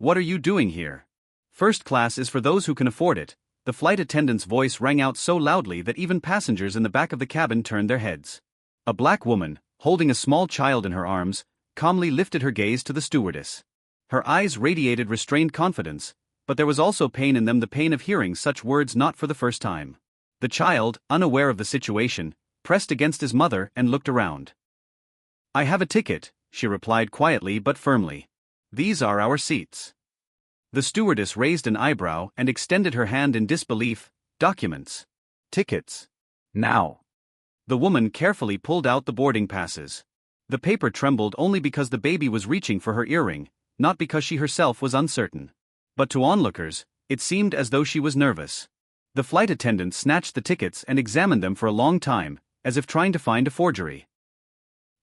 What are you doing here? First class is for those who can afford it. The flight attendant's voice rang out so loudly that even passengers in the back of the cabin turned their heads. A black woman, holding a small child in her arms, calmly lifted her gaze to the stewardess. Her eyes radiated restrained confidence, but there was also pain in them, the pain of hearing such words not for the first time. The child, unaware of the situation, pressed against his mother and looked around. "I have a ticket," she replied quietly but firmly. "These are our seats." The stewardess raised an eyebrow and extended her hand in disbelief. "Documents. Tickets. Now." The woman carefully pulled out the boarding passes. The paper trembled only because the baby was reaching for her earring, not because she herself was uncertain. But to onlookers, it seemed as though she was nervous. The flight attendant snatched the tickets and examined them for a long time, as if trying to find a forgery.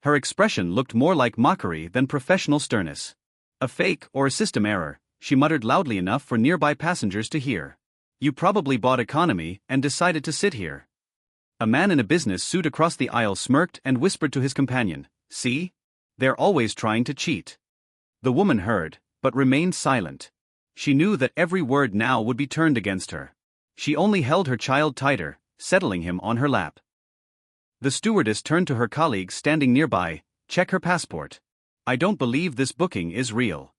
Her expression looked more like mockery than professional sternness. "A fake or a system error," she muttered loudly enough for nearby passengers to hear. "You probably bought economy and decided to sit here." A man in a business suit across the aisle smirked and whispered to his companion, "See? They're always trying to cheat." The woman heard, but remained silent. She knew that every word now would be turned against her. She only held her child tighter, settling him on her lap. The stewardess turned to her colleague standing nearby. "Check her passport. I don't believe this booking is real."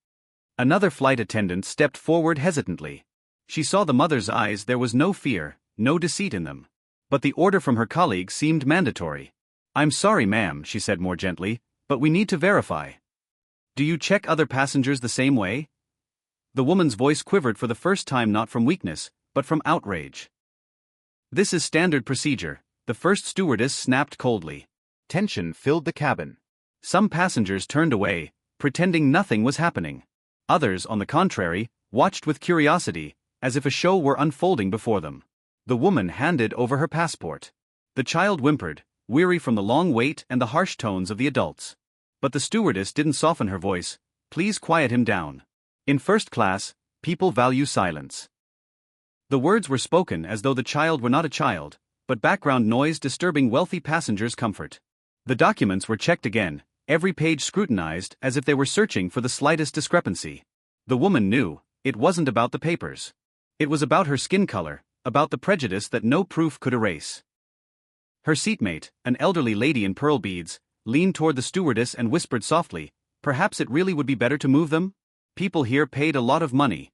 Another flight attendant stepped forward hesitantly. She saw the mother's eyes, there was no fear, no deceit in them. But the order from her colleague seemed mandatory. "I'm sorry, ma'am," she said more gently, "but we need to verify." "Do you check other passengers the same way?" The woman's voice quivered for the first time, not from weakness, but from outrage. "This is standard procedure," the first stewardess snapped coldly. Tension filled the cabin. Some passengers turned away, pretending nothing was happening. Others, on the contrary, watched with curiosity, as if a show were unfolding before them. The woman handed over her passport. The child whimpered, weary from the long wait and the harsh tones of the adults. But the stewardess didn't soften her voice. "Please quiet him down. In first class, people value silence." The words were spoken as though the child were not a child, but background noise disturbing wealthy passengers' comfort. The documents were checked again, every page scrutinized as if they were searching for the slightest discrepancy. The woman knew, it wasn't about the papers. It was about her skin color, about the prejudice that no proof could erase. Her seatmate, an elderly lady in pearl beads, leaned toward the stewardess and whispered softly, "Perhaps it really would be better to move them? People here paid a lot of money."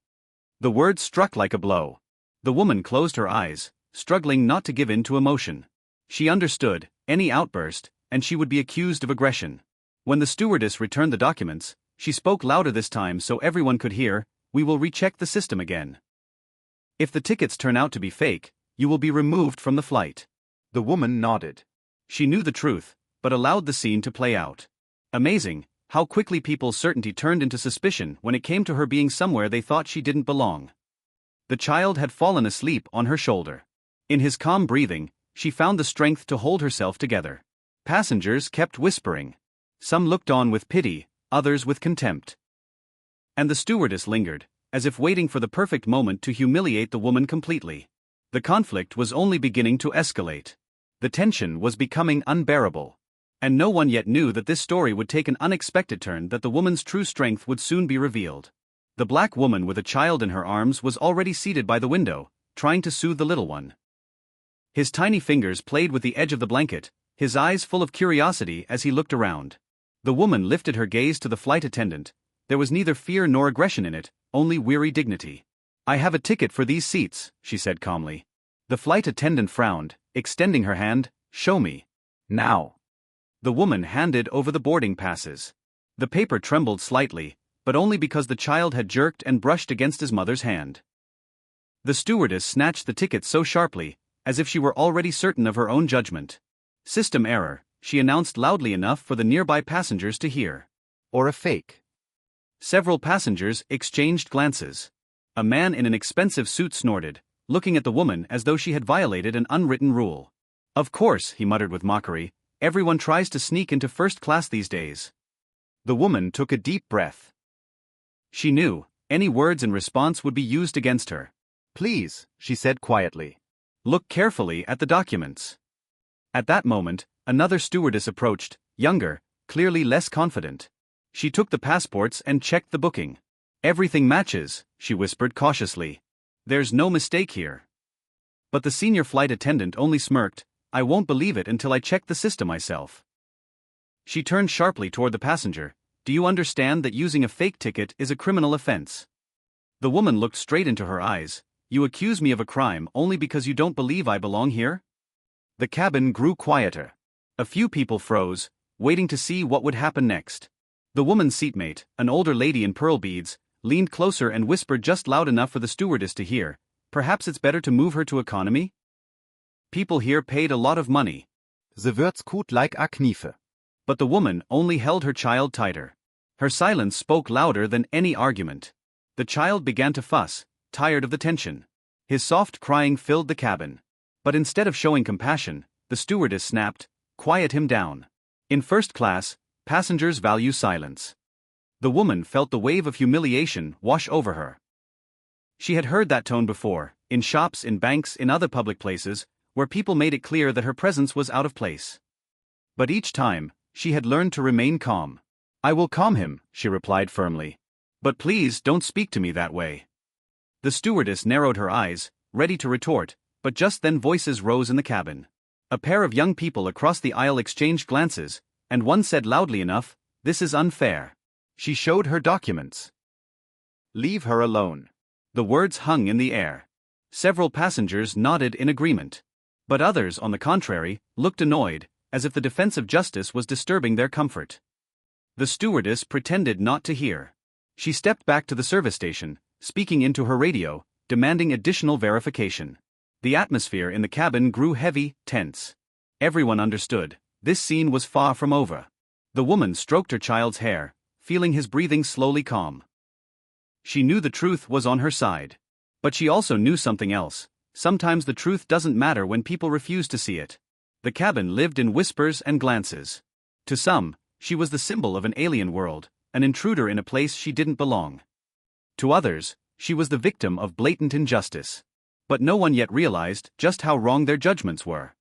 The words struck like a blow. The woman closed her eyes, struggling not to give in to emotion. She understood, any outburst, and she would be accused of aggression. When the stewardess returned the documents, she spoke louder this time so everyone could hear, "We will recheck the system again. If the tickets turn out to be fake, you will be removed from the flight." The woman nodded. She knew the truth, but allowed the scene to play out. Amazing, how quickly people's certainty turned into suspicion when it came to her being somewhere they thought she didn't belong. The child had fallen asleep on her shoulder. In his calm breathing, she found the strength to hold herself together. Passengers kept whispering. Some looked on with pity, others with contempt. And the stewardess lingered, as if waiting for the perfect moment to humiliate the woman completely. The conflict was only beginning to escalate. The tension was becoming unbearable. And no one yet knew that this story would take an unexpected turn, that the woman's true strength would soon be revealed. The black woman with a child in her arms was already seated by the window, trying to soothe the little one. His tiny fingers played with the edge of the blanket, his eyes full of curiosity as he looked around. The woman lifted her gaze to the flight attendant. There was neither fear nor aggression in it, only weary dignity. "I have a ticket for these seats," she said calmly. The flight attendant frowned, extending her hand. "Show me. Now." The woman handed over the boarding passes. The paper trembled slightly, but only because the child had jerked and brushed against his mother's hand. The stewardess snatched the ticket so sharply, as if she were already certain of her own judgment. "System error," she announced loudly enough for the nearby passengers to hear. "Or a fake." Several passengers exchanged glances. A man in an expensive suit snorted, looking at the woman as though she had violated an unwritten rule. "Of course," he muttered with mockery, "everyone tries to sneak into first class these days." The woman took a deep breath. She knew, any words in response would be used against her. "Please," she said quietly. "Look carefully at the documents." At that moment, another stewardess approached, younger, clearly less confident. She took the passports and checked the booking. Everything matches, she whispered cautiously. There's no mistake here. But the senior flight attendant only smirked. I won't believe it until I check the system myself. She turned sharply toward the passenger. Do you understand that using a fake ticket is a criminal offense? The woman looked straight into her eyes. You accuse me of a crime only because you don't believe I belong here? The cabin grew quieter. A few people froze, waiting to see what would happen next. The woman's seatmate, an older lady in pearl beads, leaned closer and whispered just loud enough for the stewardess to hear. Perhaps it's better to move her to economy? People here paid a lot of money. Ze wird's gut like a kniefe. But the woman only held her child tighter. Her silence spoke louder than any argument. The child began to fuss, tired of the tension. His soft crying filled the cabin. But instead of showing compassion, the stewardess snapped, quiet him down. In first class, passengers value silence. The woman felt the wave of humiliation wash over her. She had heard that tone before, in shops, in banks, in other public places, where people made it clear that her presence was out of place. But each time, she had learned to remain calm. I will calm him, she replied firmly. But please don't speak to me that way. The stewardess narrowed her eyes, ready to retort, but just then voices rose in the cabin. A pair of young people across the aisle exchanged glances, and one said loudly enough, "This is unfair." She showed her documents. "Leave her alone." The words hung in the air. Several passengers nodded in agreement. But others, on the contrary, looked annoyed, as if the defense of justice was disturbing their comfort. The stewardess pretended not to hear. She stepped back to the service station, speaking into her radio, demanding additional verification. The atmosphere in the cabin grew heavy, tense. Everyone understood. This scene was far from over. The woman stroked her child's hair, feeling his breathing slowly calm. She knew the truth was on her side. But she also knew something else. Sometimes the truth doesn't matter when people refuse to see it. The cabin lived in whispers and glances. To some, she was the symbol of an alien world, an intruder in a place she didn't belong. To others, she was the victim of blatant injustice. But no one yet realized just how wrong their judgments were.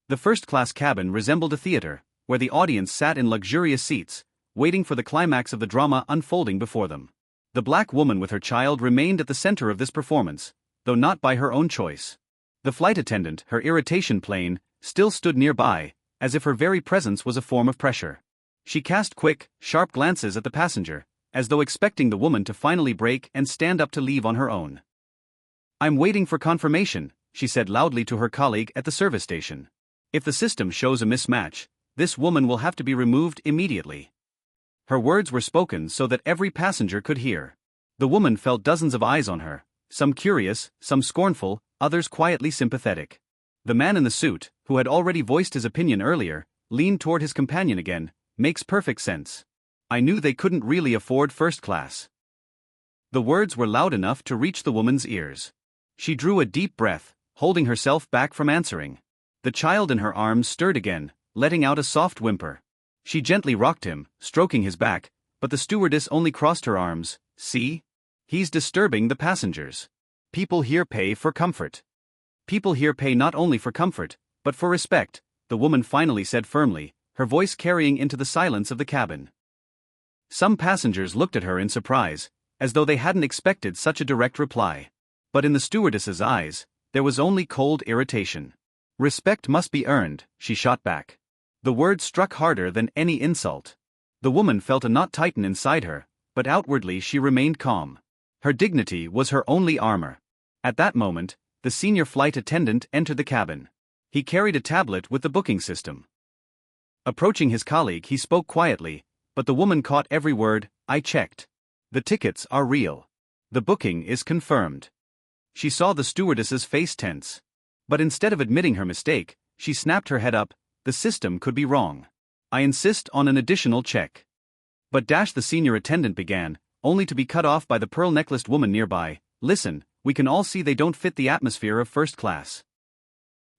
The first-class cabin resembled a theater, where the audience sat in luxurious seats, waiting for the climax of the drama unfolding before them. The black woman with her child remained at the center of this performance, though not by her own choice. The flight attendant, her irritation plain, still stood nearby, as if her very presence was a form of pressure. She cast quick, sharp glances at the passenger, as though expecting the woman to finally break and stand up to leave on her own. I'm waiting for confirmation, she said loudly to her colleague at the service station. If the system shows a mismatch, this woman will have to be removed immediately. Her words were spoken so that every passenger could hear. The woman felt dozens of eyes on her, some curious, some scornful, others quietly sympathetic. The man in the suit, who had already voiced his opinion earlier, leaned toward his companion again. Makes perfect sense. I knew they couldn't really afford first class. The words were loud enough to reach the woman's ears. She drew a deep breath, holding herself back from answering. The child in her arms stirred again, letting out a soft whimper. She gently rocked him, stroking his back, but the stewardess only crossed her arms. See? He's disturbing the passengers. People here pay for comfort. People here pay not only for comfort, but for respect, the woman finally said firmly, her voice carrying into the silence of the cabin. Some passengers looked at her in surprise, as though they hadn't expected such a direct reply. But in the stewardess's eyes, there was only cold irritation. Respect must be earned, she shot back. The word struck harder than any insult. The woman felt a knot tighten inside her, but outwardly she remained calm. Her dignity was her only armor. At that moment, the senior flight attendant entered the cabin. He carried a tablet with the booking system. Approaching his colleague, he spoke quietly, but the woman caught every word. I checked. The tickets are real. The booking is confirmed. She saw the stewardess's face tense. But instead of admitting her mistake, she snapped her head up. The system could be wrong. I insist on an additional check. But the senior attendant began, only to be cut off by the pearl-necklaced woman nearby. Listen, we can all see they don't fit the atmosphere of first class.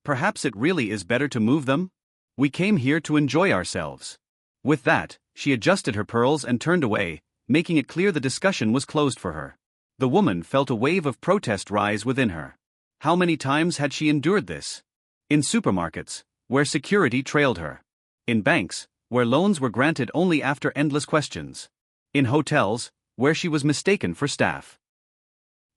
Perhaps it really is better to move them? We came here to enjoy ourselves. With that, she adjusted her pearls and turned away, making it clear the discussion was closed for her. The woman felt a wave of protest rise within her. How many times had she endured this? In supermarkets, where security trailed her. In banks, where loans were granted only after endless questions. In hotels, where she was mistaken for staff.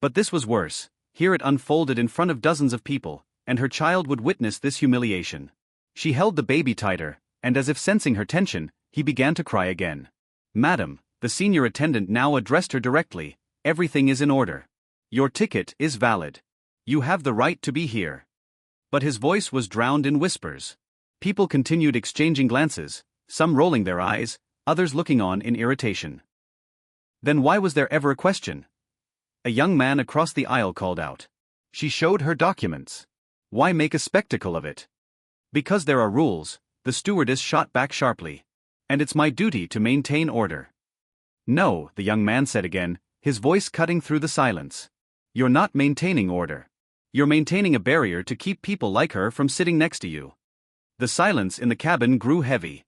But this was worse. Here it unfolded in front of dozens of people, and her child would witness this humiliation. She held the baby tighter, and as if sensing her tension, he began to cry again. "Madam," the senior attendant now addressed her directly, "everything is in order. Your ticket is valid. You have the right to be here." But his voice was drowned in whispers. People continued exchanging glances, some rolling their eyes, others looking on in irritation. "Then why was there ever a question?" A young man across the aisle called out. She showed her documents. "Why make a spectacle of it?" "Because there are rules," the stewardess shot back sharply. "And it's my duty to maintain order." "No," the young man said again, his voice cutting through the silence. "You're not maintaining order. You're maintaining a barrier to keep people like her from sitting next to you." The silence in the cabin grew heavy.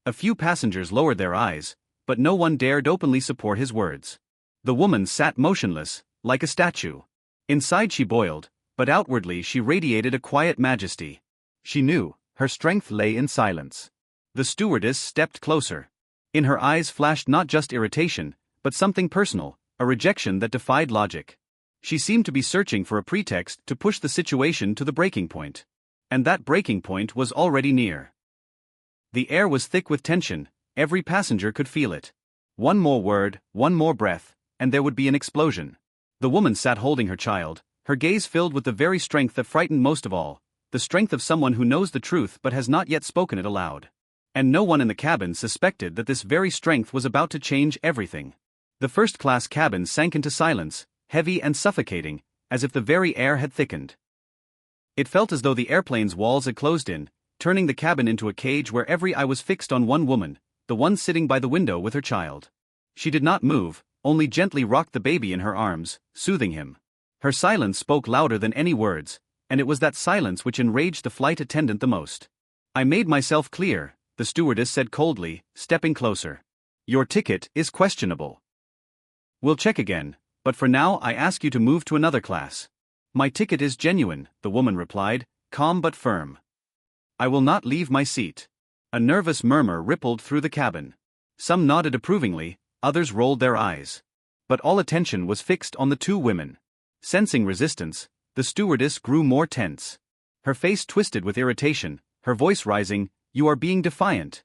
A few passengers lowered their eyes, but no one dared openly support his words. The woman sat motionless, like a statue. Inside she boiled, but outwardly she radiated a quiet majesty. She knew, her strength lay in silence. The stewardess stepped closer. In her eyes flashed not just irritation, but something personal, a rejection that defied logic. She seemed to be searching for a pretext to push the situation to the breaking point. And that breaking point was already near. The air was thick with tension, every passenger could feel it. One more word, one more breath, and there would be an explosion. The woman sat holding her child, her gaze filled with the very strength that frightened most of all, the strength of someone who knows the truth but has not yet spoken it aloud. And no one in the cabin suspected that this very strength was about to change everything. The first-class cabin sank into silence, heavy and suffocating, as if the very air had thickened. It felt as though the airplane's walls had closed in, turning the cabin into a cage where every eye was fixed on one woman, the one sitting by the window with her child. She did not move, only gently rocked the baby in her arms, soothing him. Her silence spoke louder than any words, and it was that silence which enraged the flight attendant the most. "I made myself clear," the stewardess said coldly, stepping closer. "Your ticket is questionable. We'll check again, but for now I ask you to move to another class." "My ticket is genuine," the woman replied, calm but firm. "I will not leave my seat." A nervous murmur rippled through the cabin. Some nodded approvingly, others rolled their eyes. But all attention was fixed on the two women. Sensing resistance, the stewardess grew more tense. Her face twisted with irritation, her voice rising, "You are being defiant.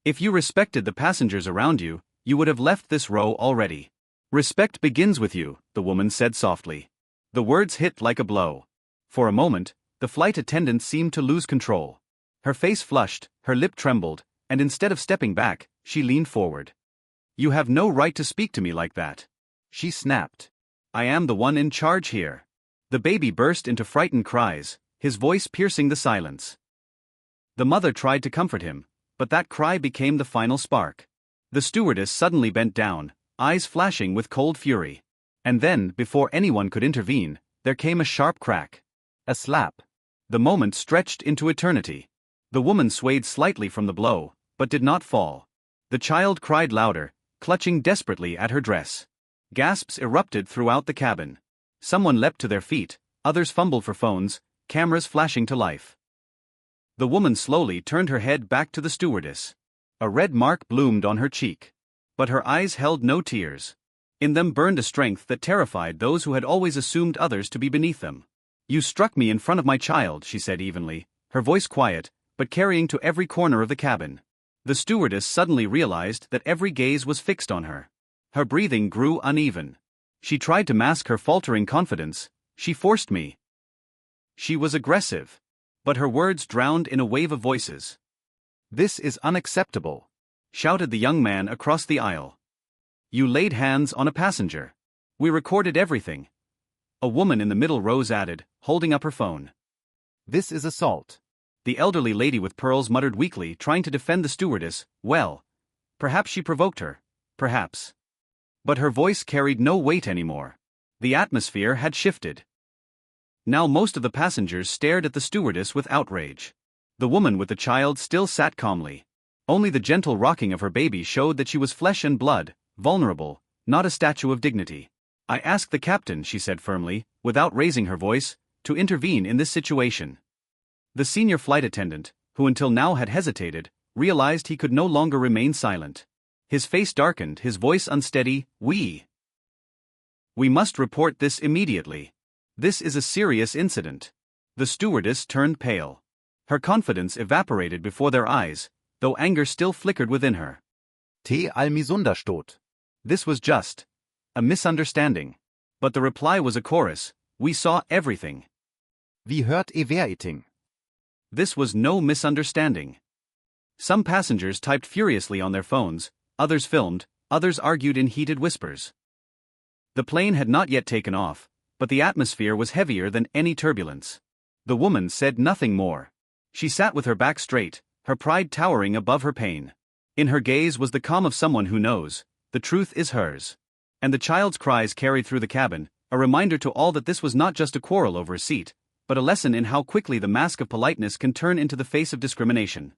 If you respected the passengers around you, you would have left this row already. Respect begins with you," the woman said softly. The words hit like a blow. For a moment, the flight attendant seemed to lose control. Her face flushed, her lip trembled, and instead of stepping back, she leaned forward. "You have no right to speak to me like that," she snapped. "I am the one in charge here." The baby burst into frightened cries, his voice piercing the silence. The mother tried to comfort him, but that cry became the final spark. The stewardess suddenly bent down, eyes flashing with cold fury. And then, before anyone could intervene, there came a sharp crack. A slap. The moment stretched into eternity. The woman swayed slightly from the blow, but did not fall. The child cried louder, clutching desperately at her dress. Gasps erupted throughout the cabin. Someone leapt to their feet, others fumbled for phones, cameras flashing to life. The woman slowly turned her head back to the stewardess. A red mark bloomed on her cheek. But her eyes held no tears. In them burned a strength that terrified those who had always assumed others to be beneath them. "You struck me in front of my child," she said evenly, her voice quiet, but carrying to every corner of the cabin. The stewardess suddenly realized that every gaze was fixed on her. Her breathing grew uneven. She tried to mask her faltering confidence. "She forced me." She was aggressive. But her words drowned in a wave of voices. "This is unacceptable," shouted the young man across the aisle. "You laid hands on a passenger. We recorded everything." A woman in the middle rows added, holding up her phone. "This is assault." The elderly lady with pearls muttered weakly, trying to defend the stewardess. Well, perhaps she provoked her. Perhaps. But her voice carried no weight anymore. The atmosphere had shifted. Now most of the passengers stared at the stewardess with outrage. The woman with the child still sat calmly. Only the gentle rocking of her baby showed that she was flesh and blood, vulnerable, not a statue of dignity. "I ask the captain," she said firmly, without raising her voice, "to intervene in this situation." The senior flight attendant, who until now had hesitated, realized he could no longer remain silent. His face darkened, his voice unsteady. We must report this immediately. This is a serious incident. The stewardess turned pale. Her confidence evaporated before their eyes, though anger still flickered within her. T al misunderstood. This was just a misunderstanding. But the reply was a chorus. We saw everything. Vi hört everything. This was no misunderstanding. Some passengers typed furiously on their phones, others filmed, others argued in heated whispers. The plane had not yet taken off, but the atmosphere was heavier than any turbulence. The woman said nothing more. She sat with her back straight, her pride towering above her pain. In her gaze was the calm of someone who knows, the truth is hers. And the child's cries carried through the cabin, a reminder to all that this was not just a quarrel over a seat, but a lesson in how quickly the mask of politeness can turn into the face of discrimination.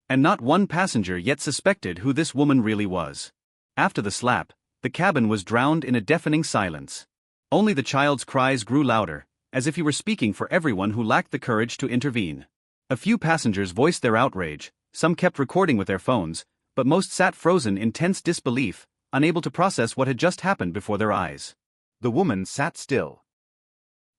And not one passenger yet suspected who this woman really was. After the slap, the cabin was drowned in a deafening silence. Only the child's cries grew louder, as if he were speaking for everyone who lacked the courage to intervene. A few passengers voiced their outrage, some kept recording with their phones, but most sat frozen in tense disbelief, unable to process what had just happened before their eyes. The woman sat still.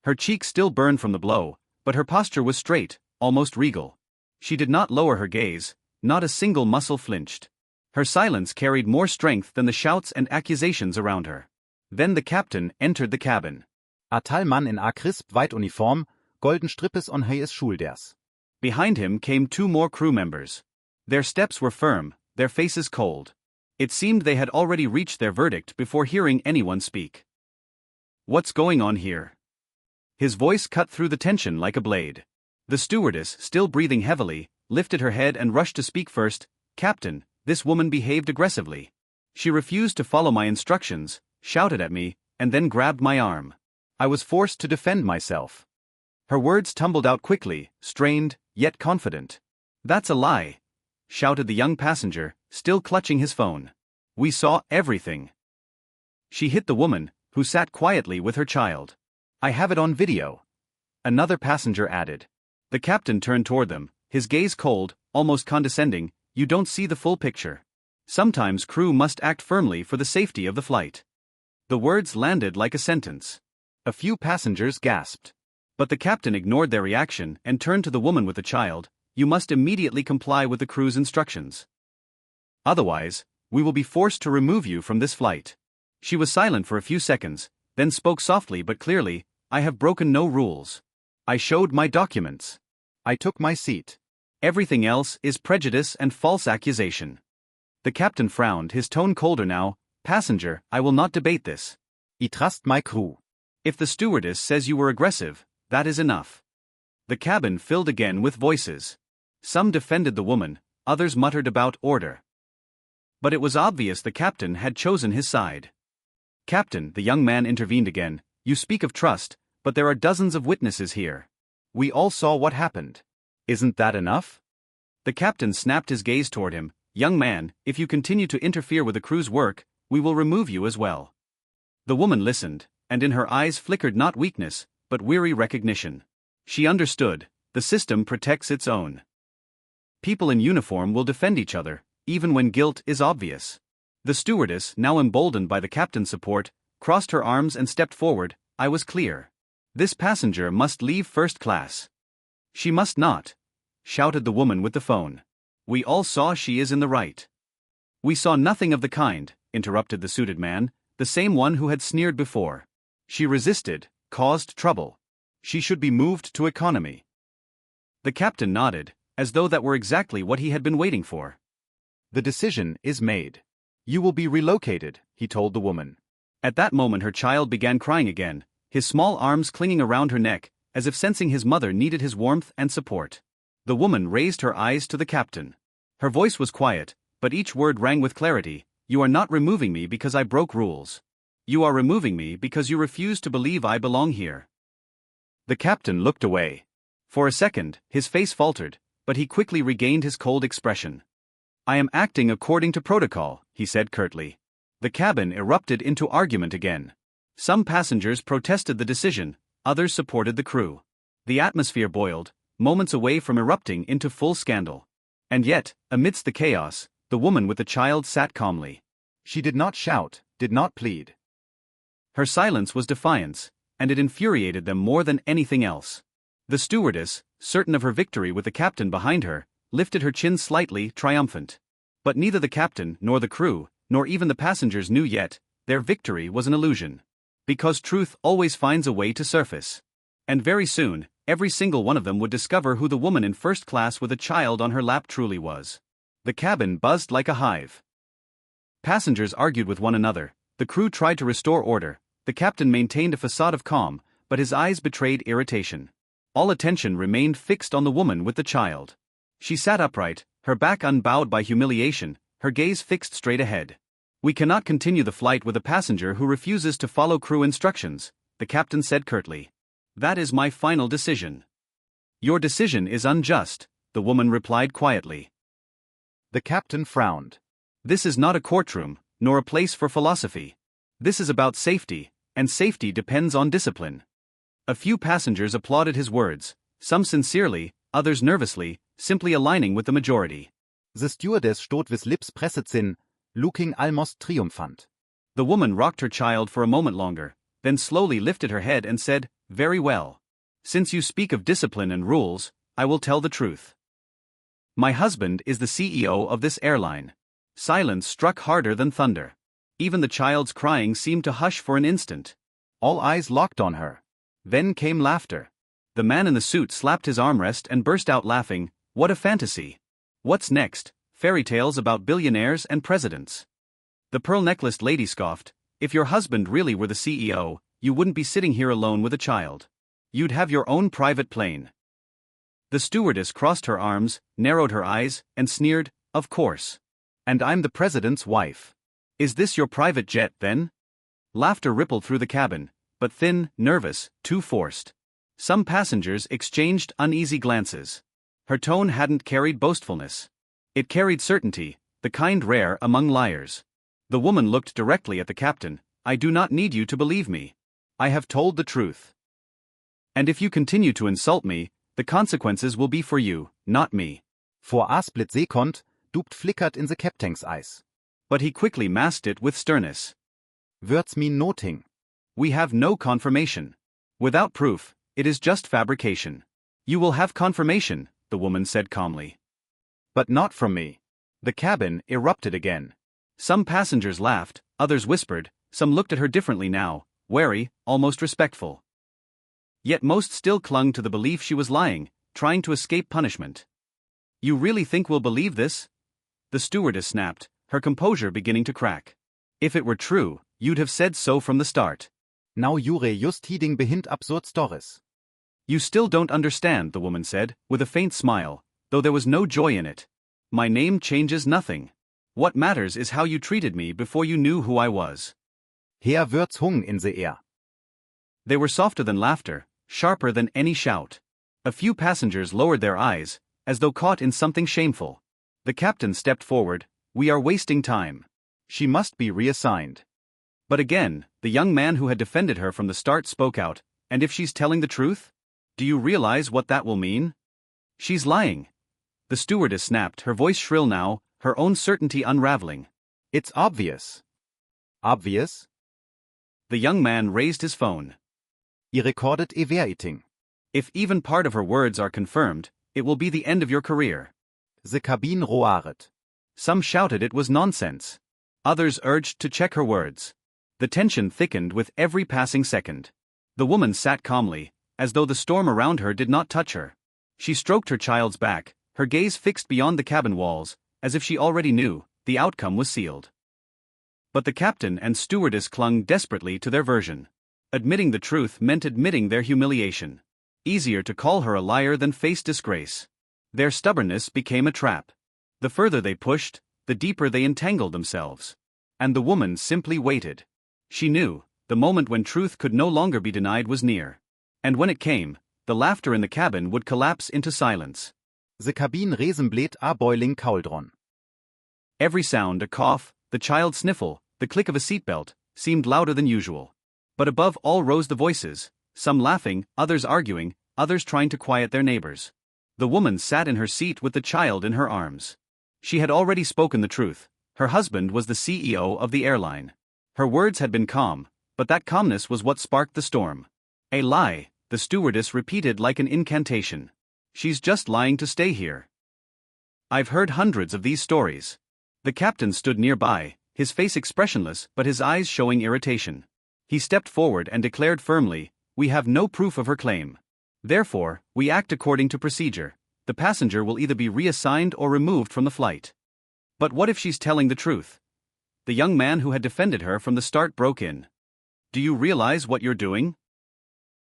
Her cheeks still burned from the blow, but her posture was straight, almost regal. She did not lower her gaze, not a single muscle flinched. Her silence carried more strength than the shouts and accusations around her. Then the captain entered the cabin. A tal Mann in a crisp white uniform, golden strippes on his shoulders. Behind him came two more crew members. Their steps were firm, their faces cold. It seemed they had already reached their verdict before hearing anyone speak. What's going on here? His voice cut through the tension like a blade. The stewardess, still breathing heavily, lifted her head and rushed to speak first. Captain, this woman behaved aggressively. She refused to follow my instructions, shouted at me, and then grabbed my arm. I was forced to defend myself. Her words tumbled out quickly, strained, yet confident. That's a lie, shouted the young passenger, still clutching his phone. We saw everything. She hit the woman, who sat quietly with her child. I have it on video. Another passenger added. The captain turned toward them, his gaze cold, almost condescending. You don't see the full picture. Sometimes crew must act firmly for the safety of the flight. The words landed like a sentence. A few passengers gasped. But the captain ignored their reaction and turned to the woman with the child. You must immediately comply with the crew's instructions. Otherwise, we will be forced to remove you from this flight. She was silent for a few seconds, then spoke softly but clearly. I have broken no rules. I showed my documents. I took my seat. Everything else is prejudice and false accusation. The captain frowned, his tone colder now. Passenger, I will not debate this. I trust my crew. If the stewardess says you were aggressive, that is enough. The cabin filled again with voices. Some defended the woman, others muttered about order. But it was obvious the captain had chosen his side. Captain, the young man intervened again, you speak of trust, but there are dozens of witnesses here. We all saw what happened. Isn't that enough? The captain snapped his gaze toward him. Young man, if you continue to interfere with the crew's work, we will remove you as well. The woman listened, and in her eyes flickered not weakness, but weary recognition. She understood, the system protects its own. People in uniform will defend each other, even when guilt is obvious. The stewardess, now emboldened by the captain's support, crossed her arms and stepped forward. I was clear. This passenger must leave first class. She must not, shouted the woman with the phone. We all saw she is in the right. We saw nothing of the kind, interrupted the suited man, the same one who had sneered before. She resisted, caused trouble. She should be moved to economy. The captain nodded, as though that were exactly what he had been waiting for. The decision is made. You will be relocated, he told the woman. At that moment her child began crying again, his small arms clinging around her neck, as if sensing his mother needed his warmth and support. The woman raised her eyes to the captain. Her voice was quiet, but each word rang with clarity. You are not removing me because I broke rules. You are removing me because you refuse to believe I belong here. The captain looked away. For a second, his face faltered, but he quickly regained his cold expression. I am acting according to protocol, he said curtly. The cabin erupted into argument again. Some passengers protested the decision, others supported the crew. The atmosphere boiled, moments away from erupting into full scandal. And yet, amidst the chaos, the The woman with the child sat calmly. She did not shout, did not plead. Her silence was defiance, and it infuriated them more than anything else. The stewardess, certain of her victory with the captain behind her, lifted her chin slightly, triumphant. But neither the captain, nor the crew, nor even the passengers knew yet, their victory was an illusion. Because truth always finds a way to surface. And very soon, every single one of them would discover who the woman in first class with a child on her lap truly was. The cabin buzzed like a hive. Passengers argued with one another, the crew tried to restore order, the captain maintained a facade of calm, but his eyes betrayed irritation. All attention remained fixed on the woman with the child. She sat upright, her back unbowed by humiliation, her gaze fixed straight ahead. "We cannot continue the flight with a passenger who refuses to follow crew instructions," the captain said curtly. "That is my final decision." "Your decision is unjust," the woman replied quietly. The captain frowned. "This is not a courtroom, nor a place for philosophy. This is about safety, and safety depends on discipline." A few passengers applauded his words, some sincerely, others nervously, simply aligning with the majority. The stewardess stod with lips pressed in, looking almost triumphant. The woman rocked her child for a moment longer, then slowly lifted her head and said, "Very well. Since you speak of discipline and rules, I will tell the truth. My husband is the CEO of this airline." Silence struck harder than thunder. Even the child's crying seemed to hush for an instant. All eyes locked on her. Then came laughter. The man in the suit slapped his armrest and burst out laughing. "What a fantasy! What's next? Fairy tales about billionaires and presidents." The pearl-necklaced lady scoffed, "If your husband really were the CEO, you wouldn't be sitting here alone with a child. You'd have your own private plane." The stewardess crossed her arms, narrowed her eyes, and sneered, "Of course. And I'm the president's wife. Is this your private jet, then?" Laughter rippled through the cabin, but thin, nervous, too forced. Some passengers exchanged uneasy glances. Her tone hadn't carried boastfulness. It carried certainty, the kind rare among liars. The woman looked directly at the captain. "I do not need you to believe me. I have told the truth. And if you continue to insult me, the consequences will be for you, not me." For a split second, doubt flickered in the captain's eyes. But he quickly masked it with sternness. "Words mean nothing. "We have no confirmation. Without proof, it is just fabrication." "You will have confirmation," the woman said calmly. "But not from me." The cabin erupted again. Some passengers laughed, others whispered, some looked at her differently now, wary, almost respectful. Yet most still clung to the belief she was lying, trying to escape punishment. "You really think we'll believe this?" The stewardess snapped, her composure beginning to crack. "If it were true, you'd have said so from the start." Now jure just hiding behind absurd stories. "You still don't understand," the woman said, with a faint smile, though there was no joy in it. "My name changes nothing. What matters is how you treated me before you knew who I was." Her words hung in the air. They were softer than laughter, sharper than any shout. A few passengers lowered their eyes, as though caught in something shameful. The captain stepped forward. "We are wasting time. She must be reassigned." But again, the young man who had defended her from the start spoke out, "And if she's telling the truth? Do you realize what that will mean?" "She's lying." The stewardess snapped, her voice shrill now, her own certainty unraveling. "It's obvious." "Obvious?" The young man raised his phone. "I recorded evaluating." "If even part of her words are confirmed, it will be the end of your career." The cabin roared. Some shouted it was nonsense. Others urged to check her words. The tension thickened with every passing second. The woman sat calmly, as though the storm around her did not touch her. She stroked her child's back, her gaze fixed beyond the cabin walls, as if she already knew, the outcome was sealed. But the captain and stewardess clung desperately to their version. Admitting the truth meant admitting their humiliation. Easier to call her a liar than face disgrace. Their stubbornness became a trap. The further they pushed, the deeper they entangled themselves. And the woman simply waited. She knew, the moment when truth could no longer be denied was near. And when it came, the laughter in the cabin would collapse into silence. The cabin resembled a boiling cauldron. Every sound, a cough, the child's sniffle, the click of a seatbelt, seemed louder than usual. But above all rose the voices, some laughing, others arguing, others trying to quiet their neighbors. The woman sat in her seat with the child in her arms. She had already spoken the truth. Her husband was the CEO of the airline. Her words had been calm, but that calmness was what sparked the storm. A lie, the stewardess repeated like an incantation. She's just lying to stay here. I've heard hundreds of these stories. The captain stood nearby, his face expressionless but his eyes showing irritation. He stepped forward and declared firmly, "We have no proof of her claim. Therefore, we act according to procedure. The passenger will either be reassigned or removed from the flight." "But what if she's telling the truth?" The young man who had defended her from the start broke in. "Do you realize what you're doing?"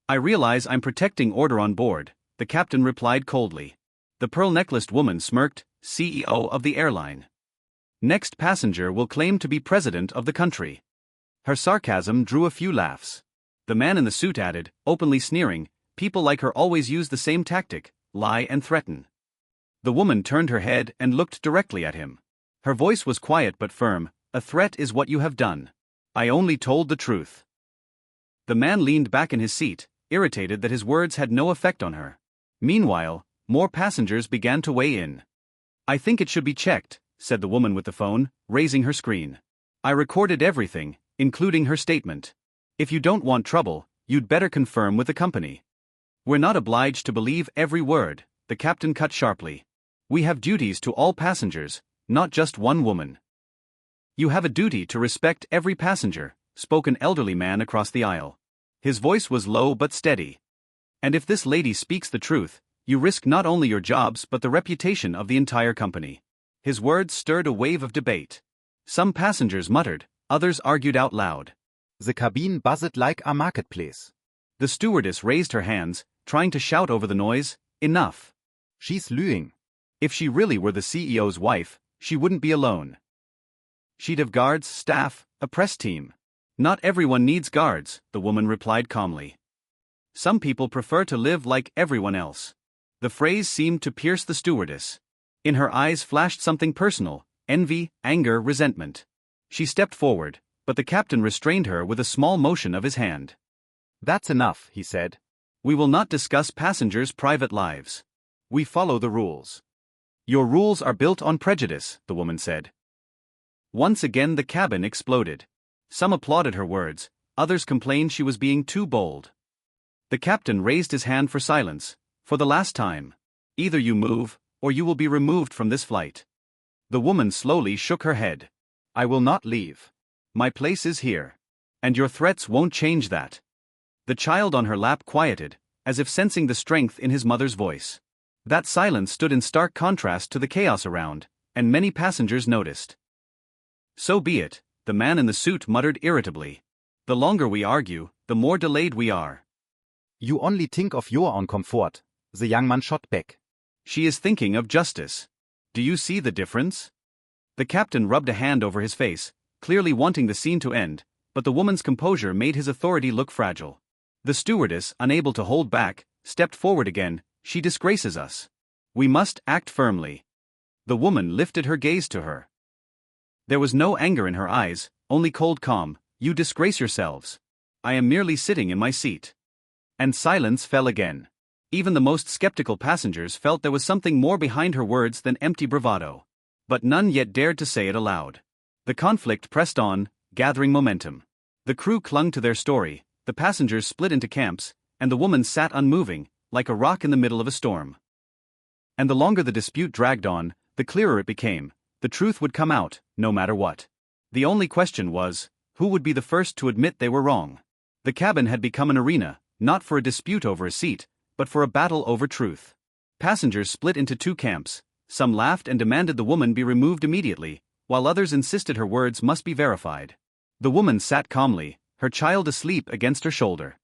"I realize I'm protecting order on board," the captain replied coldly. The pearl-necklaced woman smirked, "CEO of the airline. Next passenger will claim to be president of the country." Her sarcasm drew a few laughs. The man in the suit added, openly sneering, "People like her always use the same tactic, lie and threaten." The woman turned her head and looked directly at him. Her voice was quiet but firm, "A threat is what you have done. I only told the truth." The man leaned back in his seat, irritated that his words had no effect on her. Meanwhile, more passengers began to weigh in. "I think it should be checked," said the woman with the phone, raising her screen. "I recorded everything, including her statement. If you don't want trouble, you'd better confirm with the company." "We're not obliged to believe every word," the captain cut sharply. "We have duties to all passengers, not just one woman." "You have a duty to respect every passenger," spoke an elderly man across the aisle. His voice was low but steady. "And if this lady speaks the truth, you risk not only your jobs but the reputation of the entire company." His words stirred a wave of debate. Some passengers muttered, others argued out loud. The cabin buzzed like a marketplace. The stewardess raised her hands, trying to shout over the noise, "Enough." She's lying. If she really were the CEO's wife, she wouldn't be alone. She'd have guards, staff, a press team. "Not everyone needs guards," the woman replied calmly. "Some people prefer to live like everyone else." The phrase seemed to pierce the stewardess. In her eyes flashed something personal, envy, anger, resentment. She stepped forward, but the captain restrained her with a small motion of his hand. "That's enough," he said. "We will not discuss passengers' private lives. We follow the rules." "Your rules are built on prejudice," the woman said. Once again the cabin exploded. Some applauded her words, others complained she was being too bold. The captain raised his hand for silence. "For the last time. Either you move, or you will be removed from this flight." The woman slowly shook her head. "I will not leave. My place is here. And your threats won't change that." The child on her lap quieted, as if sensing the strength in his mother's voice. That silence stood in stark contrast to the chaos around, and many passengers noticed. "So be it," the man in the suit muttered irritably. "The longer we argue, the more delayed we are." "You only think of your own comfort," the young man shot back. "She is thinking of justice. Do you see the difference?" The captain rubbed a hand over his face, clearly wanting the scene to end, but the woman's composure made his authority look fragile. The stewardess, unable to hold back, stepped forward again. "She disgraces us. We must act firmly." The woman lifted her gaze to her. There was no anger in her eyes, only cold calm. "You disgrace yourselves. I am merely sitting in my seat." And silence fell again. Even the most skeptical passengers felt there was something more behind her words than empty bravado. But none yet dared to say it aloud. The conflict pressed on, gathering momentum. The crew clung to their story, the passengers split into camps, and the woman sat unmoving, like a rock in the middle of a storm. And the longer the dispute dragged on, the clearer it became. The truth would come out, no matter what. The only question was, who would be the first to admit they were wrong? The cabin had become an arena, not for a dispute over a seat, but for a battle over truth. Passengers split into two camps. Some laughed and demanded the woman be removed immediately, while others insisted her words must be verified. The woman sat calmly, her child asleep against her shoulder.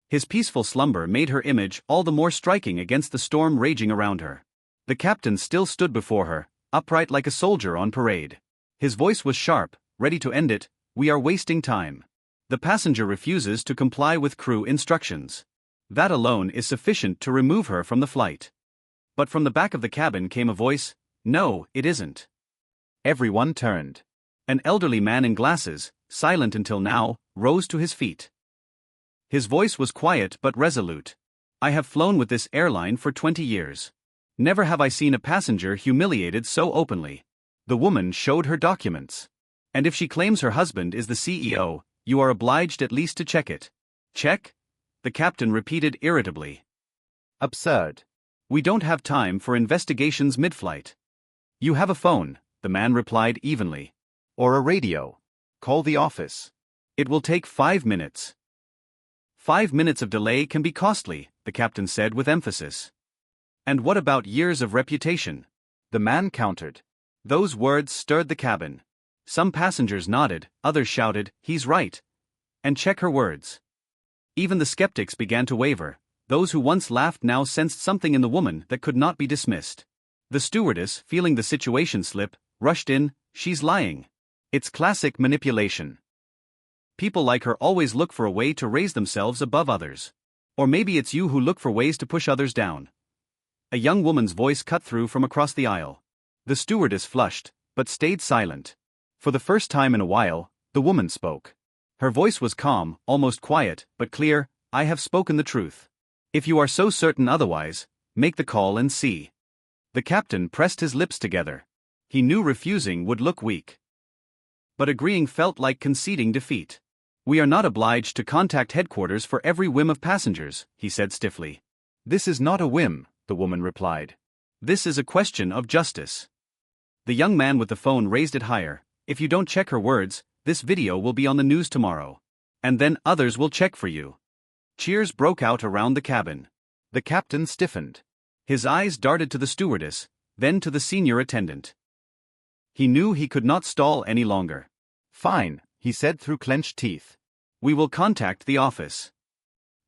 His peaceful slumber made her image all the more striking against the storm raging around her. The captain still stood before her, upright like a soldier on parade. His voice was sharp, ready to end it. "We are wasting time. The passenger refuses to comply with crew instructions. That alone is sufficient to remove her from the flight." But from the back of the cabin came a voice, "No, it isn't." Everyone turned. An elderly man in glasses, silent until now, rose to his feet. His voice was quiet but resolute. "I have flown with this airline for 20 years. Never have I seen a passenger humiliated so openly. The woman showed her documents. And if she claims her husband is the CEO, you are obliged at least to check it. Check? The captain repeated irritably. Absurd. We don't have time for investigations mid-flight. You have a phone, the man replied evenly. Or a radio. Call the office. It will take 5 minutes. 5 minutes of delay can be costly, the captain said with emphasis. And what about years of reputation? The man countered. Those words stirred the cabin. Some passengers nodded, others shouted, "He's right." And check her words. Even the skeptics began to waver. Those who once laughed now sensed something in the woman that could not be dismissed. The stewardess, feeling the situation slip, rushed in. She's lying. It's classic manipulation. People like her always look for a way to raise themselves above others. Or maybe it's you who look for ways to push others down. A young woman's voice cut through from across the aisle. The stewardess flushed, but stayed silent. For the first time in a while, the woman spoke. Her voice was calm, almost quiet, but clear. "I have spoken the truth. If you are so certain otherwise, make the call and see." The captain pressed his lips together. He knew refusing would look weak. But agreeing felt like conceding defeat. "We are not obliged to contact headquarters for every whim of passengers," he said stiffly. "This is not a whim," the woman replied. "This is a question of justice." The young man with the phone raised it higher. "If you don't check her words, this video will be on the news tomorrow. And then others will check for you." Cheers broke out around the cabin. The captain stiffened. His eyes darted to the stewardess, then to the senior attendant. He knew he could not stall any longer. "Fine," he said through clenched teeth. "We will contact the office."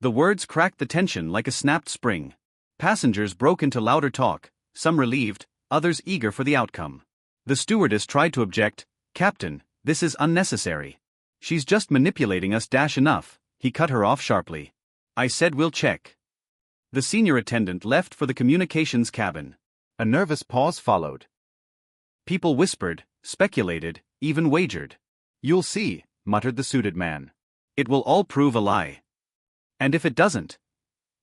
The words cracked the tension like a snapped spring. Passengers broke into louder talk, some relieved, others eager for the outcome. The stewardess tried to object. "Captain, this is unnecessary. She's just manipulating us enough," he cut her off sharply. "I said we'll check." The senior attendant left for the communications cabin. A nervous pause followed. People whispered, speculated, even wagered. "You'll see," muttered the suited man. "It will all prove a lie." "And if it doesn't?"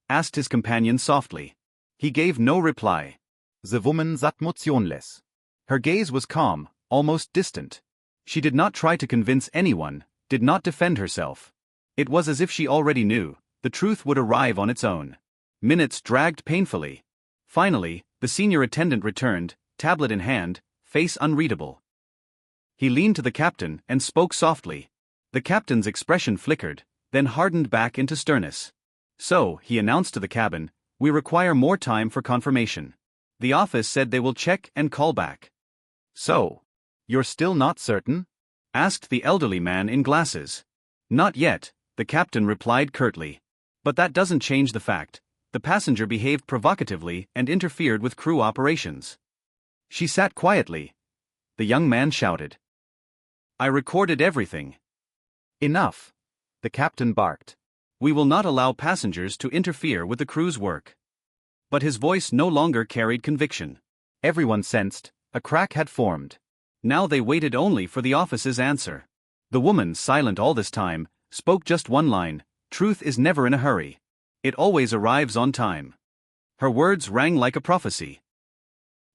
asked his companion softly. He gave no reply. The woman sat motionless. Her gaze was calm, almost distant. She did not try to convince anyone, did not defend herself. It was as if she already knew, the truth would arrive on its own. Minutes dragged painfully. Finally, the senior attendant returned, tablet in hand, face unreadable. He leaned to the captain and spoke softly. The captain's expression flickered, then hardened back into sternness. "So," he announced to the cabin, "we require more time for confirmation. The office said they will check and call back." "So, you're still not certain?" asked the elderly man in glasses. "Not yet," the captain replied curtly. "But that doesn't change the fact. The passenger behaved provocatively and interfered with crew operations." She sat quietly. The young man shouted. "I recorded everything." "Enough," the captain barked. "We will not allow passengers to interfere with the crew's work." But his voice no longer carried conviction. Everyone sensed a crack had formed. Now they waited only for the office's answer. The woman, silent all this time, spoke just one line: "Truth is never in a hurry. It always arrives on time." Her words rang like a prophecy.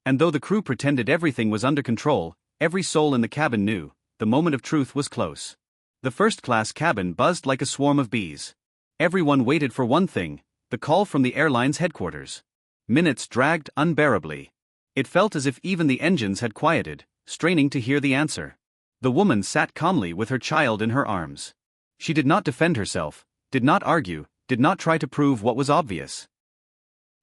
And though the crew pretended everything was under control, every soul in the cabin knew, the moment of truth was close. The first-class cabin buzzed like a swarm of bees. Everyone waited for one thing: the call from the airline's headquarters. Minutes dragged unbearably. It felt as if even the engines had quieted, straining to hear the answer. The woman sat calmly with her child in her arms. She did not defend herself, did not argue, did not try to prove what was obvious.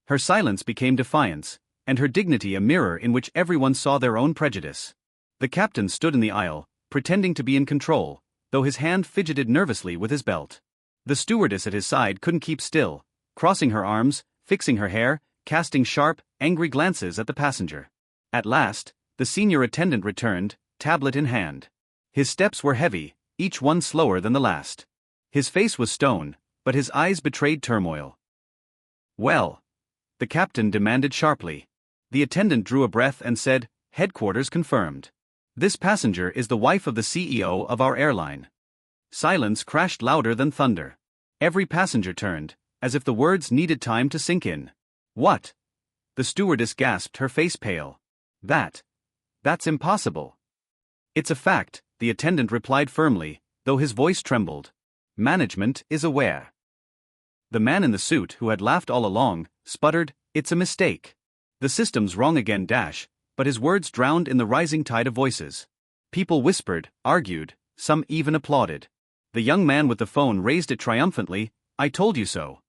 Her silence became defiance, and her dignity a mirror in which everyone saw their own prejudice. The captain stood in the aisle, pretending to be in control, though his hand fidgeted nervously with his belt. The stewardess at his side couldn't keep still, crossing her arms, fixing her hair, casting sharp, angry glances at the passenger. At last, the senior attendant returned, tablet in hand. His steps were heavy, each one slower than the last. His face was stone, but his eyes betrayed turmoil. "Well?" the captain demanded sharply. The attendant drew a breath and said, "Headquarters confirmed. This passenger is the wife of the CEO of our airline." Silence crashed louder than thunder. Every passenger turned, as if the words needed time to sink in. "What?" The stewardess gasped, her face pale. That's impossible. It's a fact, the attendant replied firmly, though his voice trembled. Management is aware. The man in the suit, who had laughed all along, sputtered, "It's a mistake. The system's wrong again, but his words drowned in the rising tide of voices. People whispered, argued, some even applauded. The young man with the phone raised it triumphantly, "I told you so."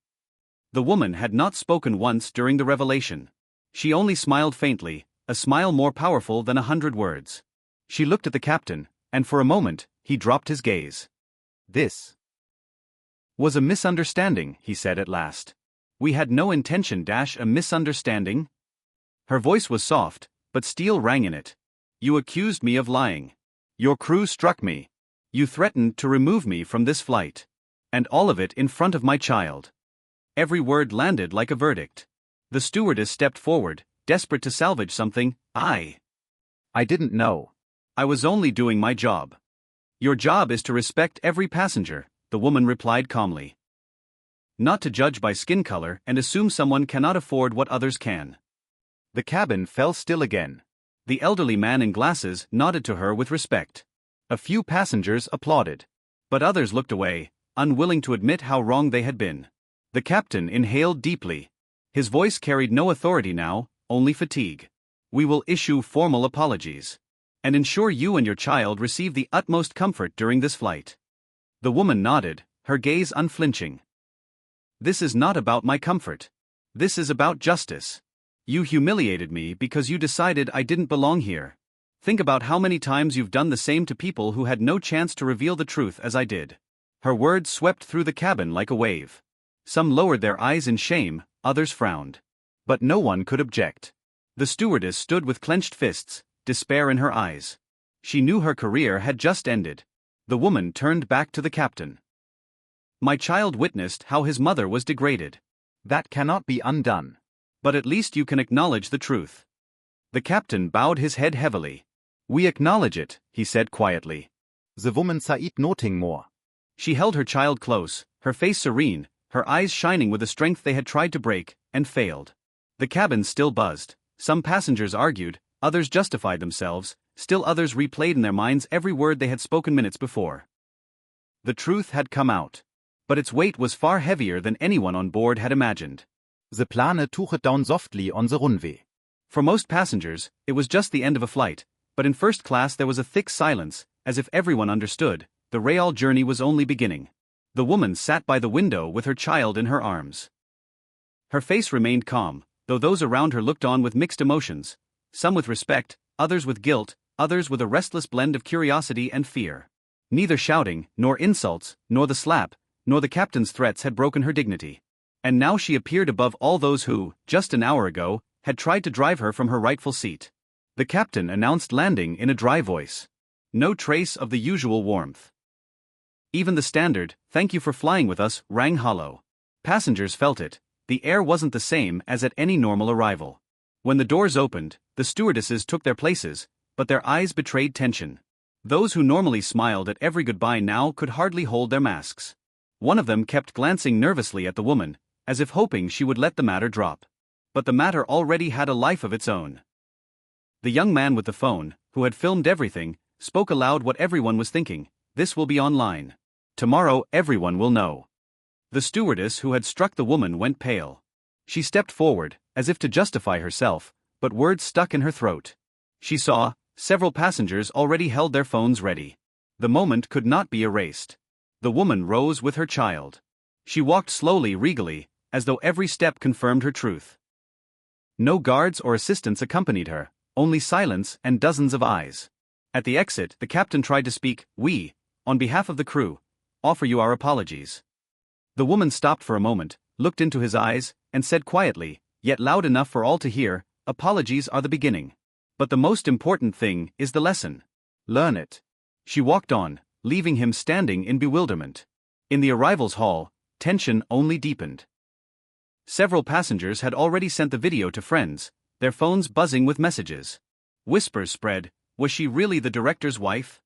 The woman had not spoken once during the revelation. She only smiled faintly, a smile more powerful than 100 words. She looked at the captain, and for a moment, he dropped his gaze. "This was a misunderstanding," he said at last. "We had no intention, a misunderstanding?" Her voice was soft, but steel rang in it. "You accused me of lying. Your crew struck me. You threatened to remove me from this flight. And all of it in front of my child." Every word landed like a verdict. The stewardess stepped forward, desperate to salvage something. I didn't know. I was only doing my job." "Your job is to respect every passenger," the woman replied calmly. "Not to judge by skin color and assume someone cannot afford what others can." The cabin fell still again. The elderly man in glasses nodded to her with respect. A few passengers applauded. But others looked away, unwilling to admit how wrong they had been. The captain inhaled deeply. His voice carried no authority now, only fatigue. "We will issue formal apologies. And ensure you and your child receive the utmost comfort during this flight." The woman nodded, her gaze unflinching. "This is not about my comfort. This is about justice. You humiliated me because you decided I didn't belong here. Think about how many times you've done the same to people who had no chance to reveal the truth as I did." Her words swept through the cabin like a wave. Some lowered their eyes in shame, others frowned. But no one could object. The stewardess stood with clenched fists, despair in her eyes. She knew her career had just ended. The woman turned back to the captain. "My child witnessed how his mother was degraded. That cannot be undone. But at least you can acknowledge the truth." The captain bowed his head heavily. "We acknowledge it," he said quietly. The woman said nothing more. She held her child close, her face serene, her eyes shining with the strength they had tried to break, and failed. The cabin still buzzed. Some passengers argued, others justified themselves, still others replayed in their minds every word they had spoken minutes before. The truth had come out. But its weight was far heavier than anyone on board had imagined. The plane touched down softly on the runway. For most passengers, it was just the end of a flight, but in first class there was a thick silence, as if everyone understood, the real journey was only beginning. The woman sat by the window with her child in her arms. Her face remained calm, though those around her looked on with mixed emotions, some with respect, others with guilt, others with a restless blend of curiosity and fear. Neither shouting, nor insults, nor the slap, nor the captain's threats had broken her dignity. And now she appeared above all those who, just an hour ago, had tried to drive her from her rightful seat. The captain announced landing in a dry voice. No trace of the usual warmth. Even the standard, "Thank you for flying with us," rang hollow. Passengers felt it. The air wasn't the same as at any normal arrival. When the doors opened, the stewardesses took their places, but their eyes betrayed tension. Those who normally smiled at every goodbye now could hardly hold their masks. One of them kept glancing nervously at the woman, as if hoping she would let the matter drop. But the matter already had a life of its own. The young man with the phone, who had filmed everything, spoke aloud what everyone was thinking: "This will be online. Tomorrow everyone will know." The stewardess who had struck the woman went pale. She stepped forward, as if to justify herself, but words stuck in her throat. She saw, several passengers already held their phones ready. The moment could not be erased. The woman rose with her child. She walked slowly, regally, as though every step confirmed her truth. No guards or assistants accompanied her, only silence and dozens of eyes. At the exit, the captain tried to speak. "We, on behalf of the crew, offer you our apologies." The woman stopped for a moment, looked into his eyes, and said quietly, yet loud enough for all to hear, "Apologies are the beginning. But the most important thing is the lesson. Learn it." She walked on, leaving him standing in bewilderment. In the arrivals hall, tension only deepened. Several passengers had already sent the video to friends, their phones buzzing with messages. Whispers spread, "Was she really the director's wife?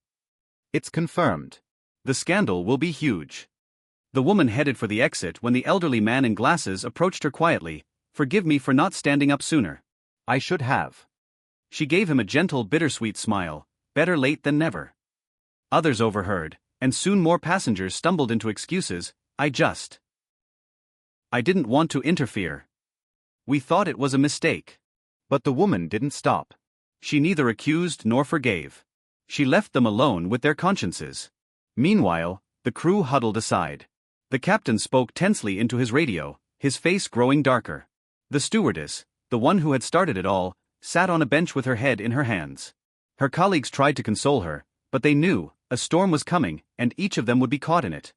It's confirmed. The scandal will be huge." The woman headed for the exit when the elderly man in glasses approached her quietly. Forgive me for not standing up sooner. I should have. She gave him a gentle, bittersweet smile, better late than never. Others overheard, and soon more passengers stumbled into excuses. I didn't want to interfere. We thought it was a mistake. But the woman didn't stop. She neither accused nor forgave. She left them alone with their consciences. Meanwhile, the crew huddled aside. The captain spoke tensely into his radio, his face growing darker. The stewardess, the one who had started it all, sat on a bench with her head in her hands. Her colleagues tried to console her, but they knew a storm was coming, and each of them would be caught in it.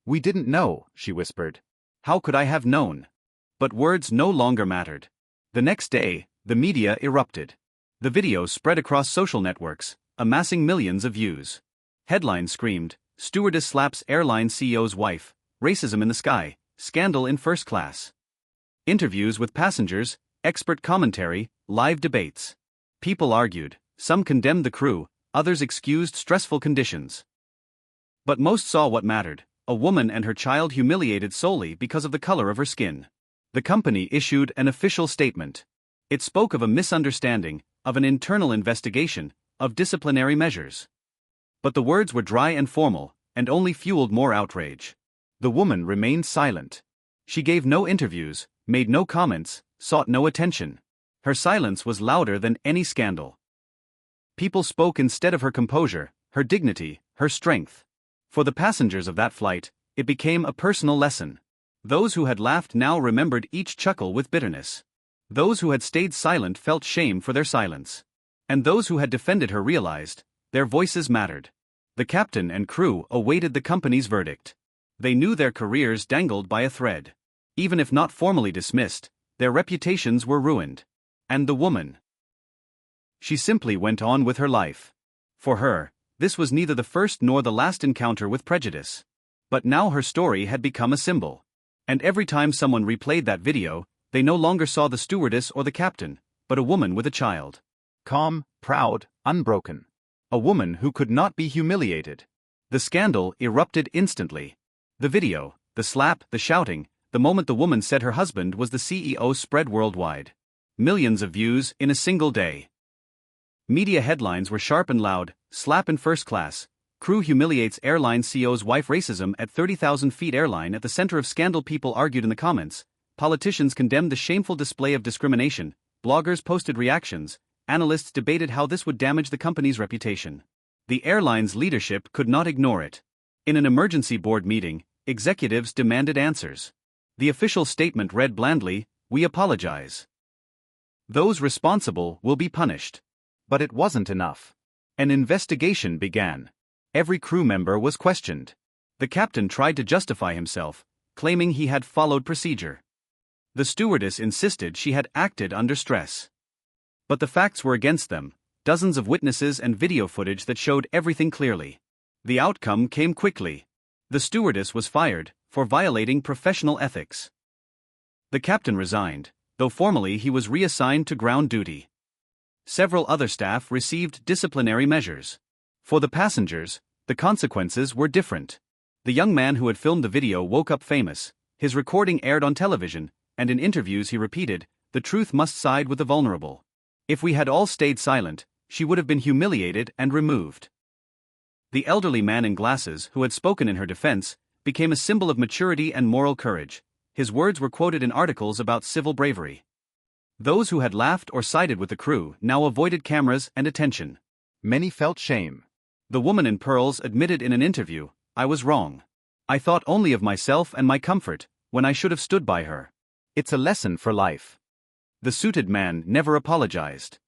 We didn't know, she whispered. How could I have known? But words no longer mattered. The next day, the media erupted. The video spread across social networks, amassing millions of views. Headlines screamed, "Stewardess slaps airline CEO's wife, racism in the sky, scandal in first class." Interviews with passengers, expert commentary, live debates. People argued, some condemned the crew, others excused stressful conditions. But most saw what mattered, a woman and her child humiliated solely because of the color of her skin. The company issued an official statement. It spoke of a misunderstanding, of an internal investigation, of disciplinary measures. But the words were dry and formal, and only fueled more outrage. The woman remained silent. She gave no interviews, made no comments, sought no attention. Her silence was louder than any scandal. People spoke instead of her composure, her dignity, her strength. For the passengers of that flight, it became a personal lesson. Those who had laughed now remembered each chuckle with bitterness. Those who had stayed silent felt shame for their silence. And those who had defended her realized, their voices mattered. The captain and crew awaited the company's verdict. They knew their careers dangled by a thread. Even if not formally dismissed, their reputations were ruined. And the woman? She simply went on with her life. For her, this was neither the first nor the last encounter with prejudice. But now her story had become a symbol. And every time someone replayed that video, they no longer saw the stewardess or the captain, but a woman with a child. Calm, proud, unbroken. A woman who could not be humiliated. The scandal erupted instantly. The video, the slap, the shouting, the moment the woman said her husband was the CEO spread worldwide. Millions of views in a single day. Media headlines were sharp and loud: slap in first class, crew humiliates airline CEO's wife, racism at 30,000 feet. Airline at the center of scandal. People argued in the comments, politicians condemned the shameful display of discrimination, bloggers posted reactions, analysts debated how this would damage the company's reputation. The airline's leadership could not ignore it. In an emergency board meeting, executives demanded answers. The official statement read blandly, "We apologize. Those responsible will be punished." But it wasn't enough. An investigation began. Every crew member was questioned. The captain tried to justify himself, claiming he had followed procedure. The stewardess insisted she had acted under stress. But the facts were against them, dozens of witnesses and video footage that showed everything clearly. The outcome came quickly. The stewardess was fired for violating professional ethics. The captain resigned, though formally he was reassigned to ground duty. Several other staff received disciplinary measures. For the passengers, the consequences were different. The young man who had filmed the video woke up famous, his recording aired on television, and in interviews he repeated, "The truth must side with the vulnerable. If we had all stayed silent, she would have been humiliated and removed." The elderly man in glasses, who had spoken in her defense, became a symbol of maturity and moral courage. His words were quoted in articles about civil bravery. Those who had laughed or sided with the crew now avoided cameras and attention. Many felt shame. The woman in pearls admitted in an interview, "I was wrong. I thought only of myself and my comfort, when I should have stood by her." It's a lesson for life. The suited man never apologized.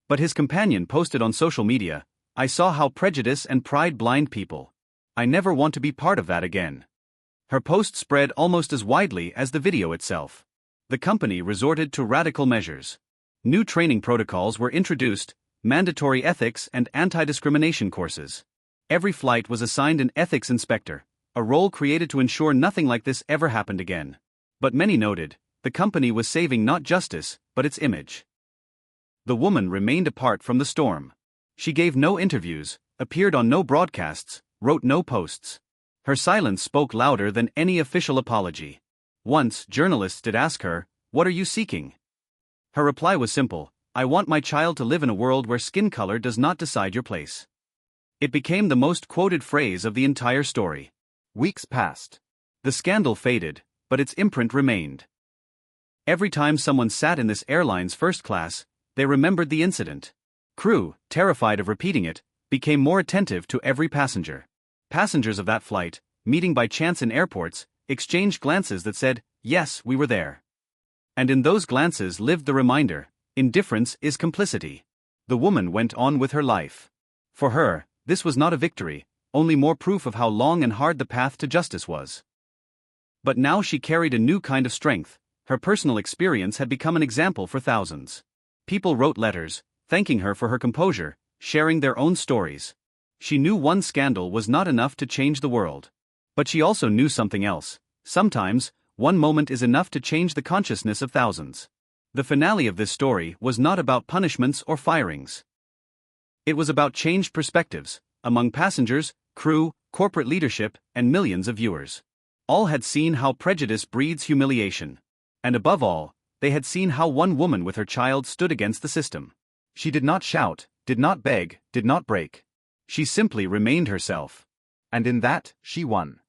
But his companion posted on social media, "I saw how prejudice and pride blind people. I never want to be part of that again." Her post spread almost as widely as the video itself. The company resorted to radical measures. New training protocols were introduced, mandatory ethics and anti-discrimination courses. Every flight was assigned an ethics inspector, a role created to ensure nothing like this ever happened again. But many noted, the company was saving not justice, but its image. The woman remained apart from the storm. She gave no interviews, appeared on no broadcasts, wrote no posts. Her silence spoke louder than any official apology. Once, journalists did ask her, "What are you seeking?" Her reply was simple: "I want my child to live in a world where skin color does not decide your place." It became the most quoted phrase of the entire story. Weeks passed. The scandal faded, but its imprint remained. Every time someone sat in this airline's first class, they remembered the incident. Crew, terrified of repeating it, became more attentive to every passenger. Passengers of that flight, meeting by chance in airports, exchanged glances that said, "Yes, we were there." And in those glances lived the reminder: indifference is complicity. The woman went on with her life. For her, this was not a victory, only more proof of how long and hard the path to justice was. But now she carried a new kind of strength. Her personal experience had become an example for thousands. People wrote letters, thanking her for her composure, sharing their own stories. She knew one scandal was not enough to change the world. But she also knew something else. Sometimes, one moment is enough to change the consciousness of thousands. The finale of this story was not about punishments or firings. It was about changed perspectives, among passengers, crew, corporate leadership, and millions of viewers. All had seen how prejudice breeds humiliation. And above all, they had seen how one woman with her child stood against the system. She did not shout, did not beg, did not break. She simply remained herself. And in that, she won.